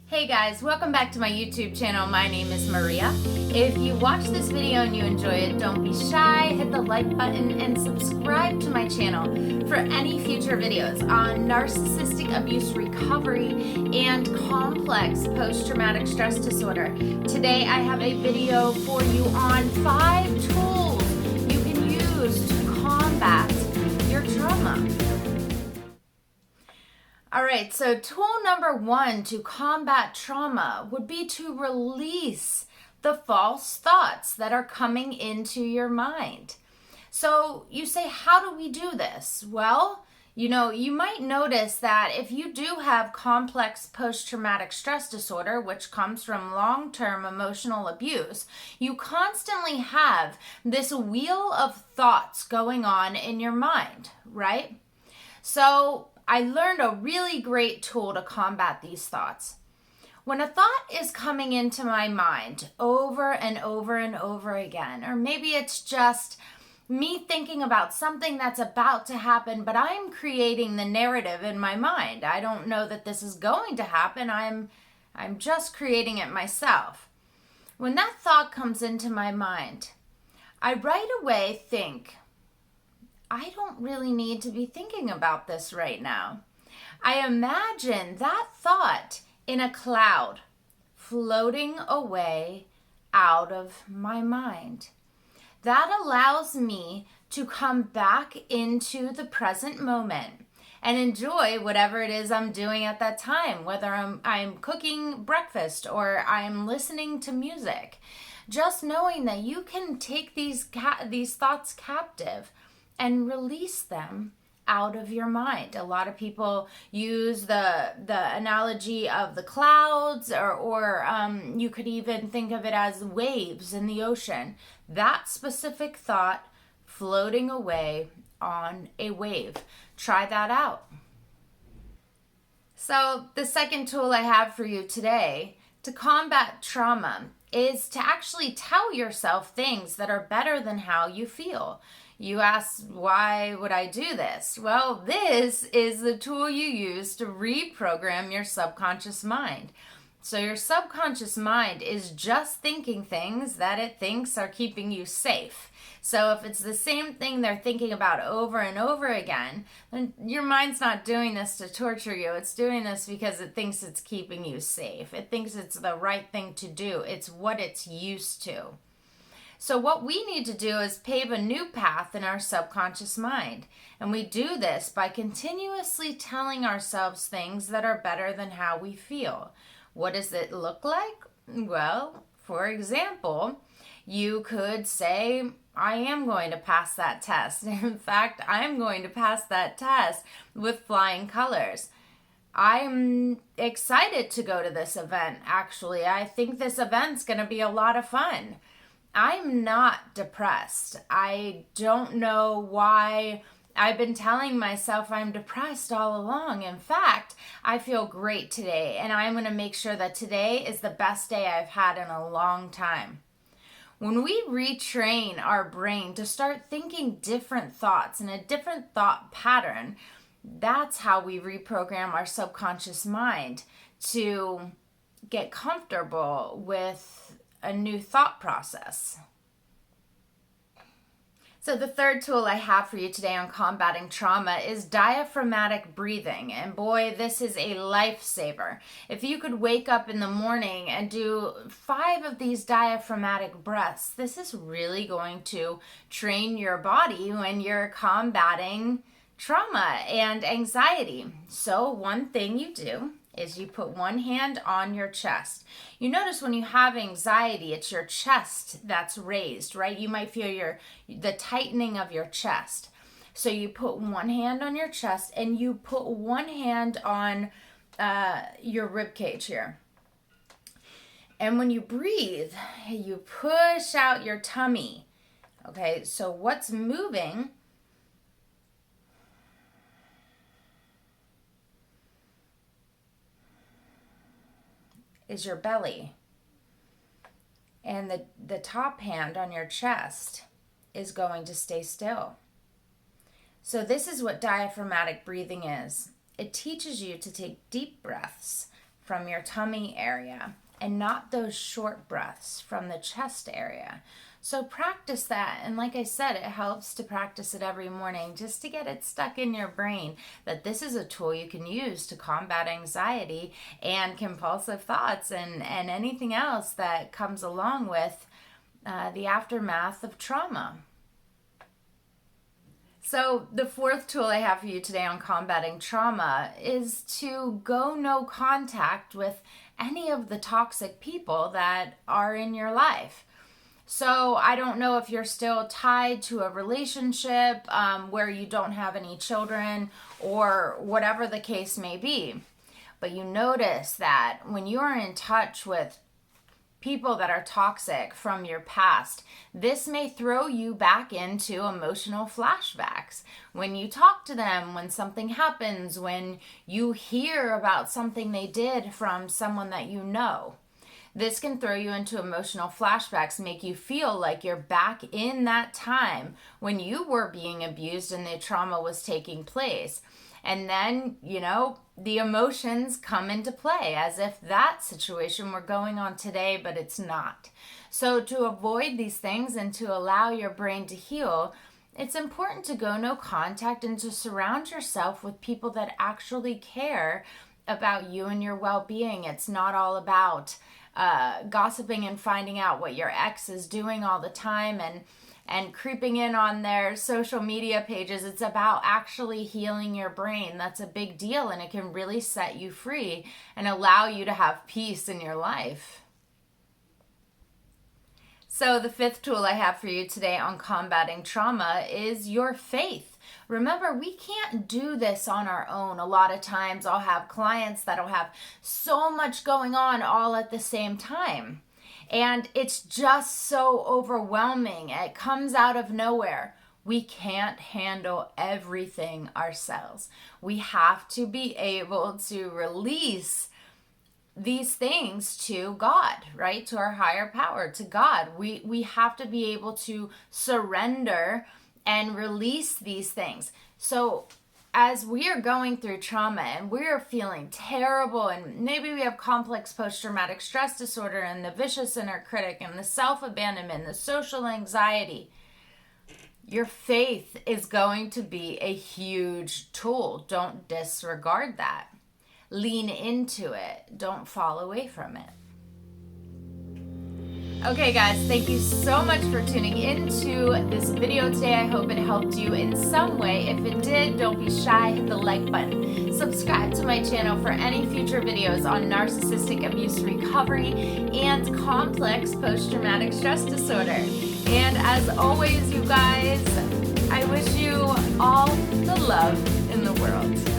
Hey guys, welcome back to my YouTube channel. My name is Maria. If you watch this video and you enjoy it, don't be shy, hit the like button and subscribe to my channel for any future videos on narcissistic abuse recovery and complex post-traumatic stress disorder. Today I have a video for you on 5 tools you can use to combat your trauma. All right, so tool number 1 to combat trauma would be to release the false thoughts that are coming into your mind. So you say, how do we do this? Well, you might notice that if you do have complex post-traumatic stress disorder, which comes from long-term emotional abuse, you constantly have this wheel of thoughts going on in your mind, right? So I learned a really great tool to combat these thoughts. When a thought is coming into my mind over and over and over again, or maybe it's just me thinking about something that's about to happen, but I'm creating the narrative in my mind. I don't know that this is going to happen. I'm just creating it myself. When that thought comes into my mind, I right away think, I don't really need to be thinking about this right now. I imagine that thought in a cloud floating away out of my mind. That allows me to come back into the present moment and enjoy whatever it is I'm doing at that time, whether I'm cooking breakfast or I'm listening to music. Just knowing that you can take these thoughts captive and release them out of your mind. A lot of people use the analogy of the clouds, or you could even think of it as waves in the ocean. That specific thought floating away on a wave. Try that out. So the second tool I have for you today to combat trauma is to actually tell yourself things that are better than how you feel. You ask, why would I do this? Well, this is the tool you use to reprogram your subconscious mind. So your subconscious mind is just thinking things that it thinks are keeping you safe. So if it's the same thing they're thinking about over and over again, then your mind's not doing this to torture you. It's doing this because it thinks it's keeping you safe. It thinks it's the right thing to do. It's what it's used to. So what we need to do is pave a new path in our subconscious mind. And we do this by continuously telling ourselves things that are better than how we feel. What does it look like? Well, for example, you could say, I am going to pass that test. In fact, I'm going to pass that test with flying colors. I'm excited to go to this event, actually. I think this event's going to be a lot of fun. I'm not depressed. I don't know why I've been telling myself I'm depressed all along. In fact, I feel great today, and I'm going to make sure that today is the best day I've had in a long time. When we retrain our brain to start thinking different thoughts in a different thought pattern, that's how we reprogram our subconscious mind to get comfortable with a new thought process. So the third tool I have for you today on combating trauma is diaphragmatic breathing. And boy, this is a lifesaver. If you could wake up in the morning and do 5 of these diaphragmatic breaths, this is really going to train your body when you're combating trauma and anxiety. So one thing you do is you put one hand on your chest. You notice when you have anxiety, it's your chest that's raised, right? You might feel the tightening of your chest. So you put one hand on your chest and you put one hand on your rib cage here. And when you breathe, you push out your tummy. Okay, so what's moving is your belly. And the top hand on your chest is going to stay still. So this is what diaphragmatic breathing is. It teaches you to take deep breaths from your tummy area and not those short breaths from the chest area. So practice that. And like I said, it helps to practice it every morning just to get it stuck in your brain that this is a tool you can use to combat anxiety and compulsive thoughts and anything else that comes along with the aftermath of trauma. So the fourth tool I have for you today on combating trauma is to go no contact with any of the toxic people that are in your life. So I don't know if you're still tied to a relationship where you don't have any children or whatever the case may be. But you notice that when you are in touch with people that are toxic from your past, this may throw you back into emotional flashbacks. When you talk to them, when something happens, when you hear about something they did from someone that you know. This can throw you into emotional flashbacks, make you feel like you're back in that time when you were being abused and the trauma was taking place. And then, the emotions come into play as if that situation were going on today, but it's not. So to avoid these things and to allow your brain to heal, it's important to go no contact and to surround yourself with people that actually care about you and your well-being. It's not all about gossiping and finding out what your ex is doing all the time and creeping in on their social media pages. It's about actually healing your brain. That's a big deal, and it can really set you free and allow you to have peace in your life. So the fifth tool I have for you today on combating trauma is your faith. Remember, we can't do this on our own. A lot of times I'll have clients that'll have so much going on all at the same time. And it's just so overwhelming. It comes out of nowhere. We can't handle everything ourselves. We have to be able to release these things to God, right? To our higher power, to God. We have to be able to surrender and release these things. So as we are going through trauma and we're feeling terrible, and maybe we have complex post-traumatic stress disorder and the vicious inner critic and the self-abandonment, the social anxiety, your faith is going to be a huge tool. Don't disregard that. Lean into it. Don't fall away from it. Okay guys, thank you so much for tuning into this video today. I hope it helped you in some way. If it did, don't be shy, hit the like button. Subscribe to my channel for any future videos on narcissistic abuse recovery and complex post-traumatic stress disorder. And as always, you guys, I wish you all the love in the world.